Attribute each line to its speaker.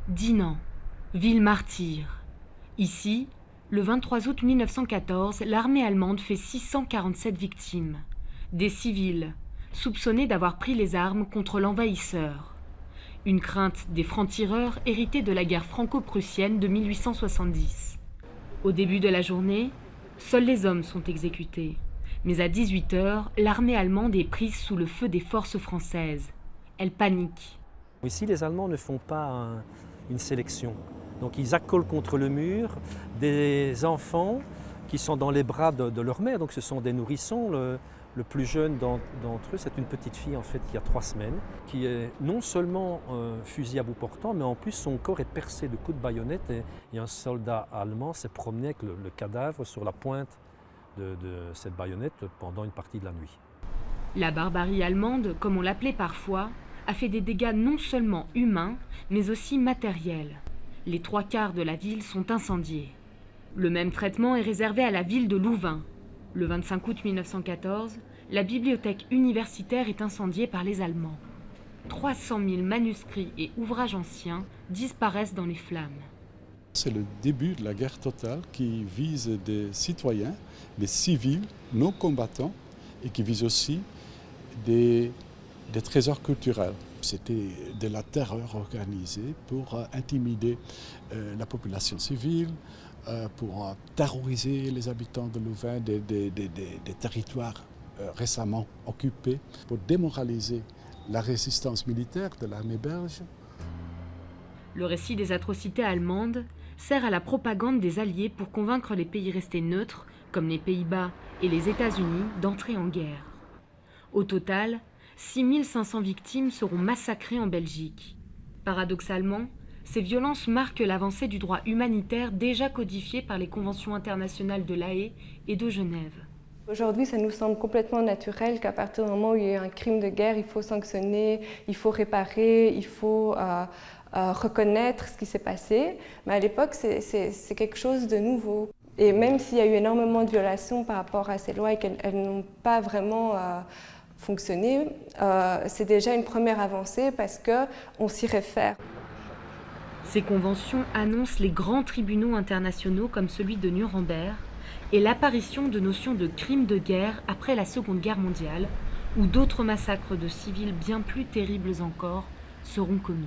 Speaker 1: Dinant, ville martyre. Ici, le 23 août 1914, l'armée allemande fait 647 victimes. Des civils, soupçonnés d'avoir pris les armes contre l'envahisseur. Une crainte des francs-tireurs héritée de la guerre franco-prussienne de 1870. Au début de la journée, seuls les hommes sont exécutés. Mais à 18h, l'armée allemande est prise sous le feu des forces françaises. Elle panique.
Speaker 2: Ici, les Allemands ne font pas une sélection. Donc ils accolent contre le mur des enfants qui sont dans les bras de leur mère. Donc ce sont des nourrissons. Le plus jeune d'entre eux, c'est une petite fille en fait qui a 3 semaines, qui est non seulement fusil à bout portant, mais en plus son corps est percé de coups de baïonnette et un soldat allemand s'est promené avec le cadavre sur la pointe de cette baïonnette pendant une partie de la nuit.
Speaker 1: La barbarie allemande, comme on l'appelait parfois, a fait des dégâts non seulement humains, mais aussi matériels. Les 3/4 de la ville sont incendiés. Le même traitement est réservé à la ville de Louvain. Le 25 août 1914, la bibliothèque universitaire est incendiée par les Allemands. 300 000 manuscrits et ouvrages anciens disparaissent dans les flammes.
Speaker 3: C'est le début de la guerre totale qui vise des citoyens, des civils non combattants et qui vise aussi des trésors culturels. C'était de la terreur organisée pour intimider la population civile, pour terroriser les habitants de Louvain des territoires récemment occupés, pour démoraliser la résistance militaire de l'armée belge.
Speaker 1: Le récit des atrocités allemandes sert à la propagande des Alliés pour convaincre les pays restés neutres, comme les Pays-Bas et les États-Unis, d'entrer en guerre. Au total, 6500 victimes seront massacrées en Belgique. Paradoxalement, ces violences marquent l'avancée du droit humanitaire déjà codifié par les conventions internationales de La Haye et de Genève.
Speaker 4: Aujourd'hui, ça nous semble complètement naturel qu'à partir du moment où il y a un crime de guerre, il faut sanctionner, il faut réparer, il faut reconnaître ce qui s'est passé. Mais à l'époque, c'est quelque chose de nouveau. Et même s'il y a eu énormément de violations par rapport à ces lois et qu'elles n'ont pas vraiment fonctionné, c'est déjà une première avancée parce qu'on s'y réfère.
Speaker 1: Ces conventions annoncent les grands tribunaux internationaux comme celui de Nuremberg et l'apparition de notions de crimes de guerre après la Seconde Guerre mondiale, où d'autres massacres de civils bien plus terribles encore seront commis.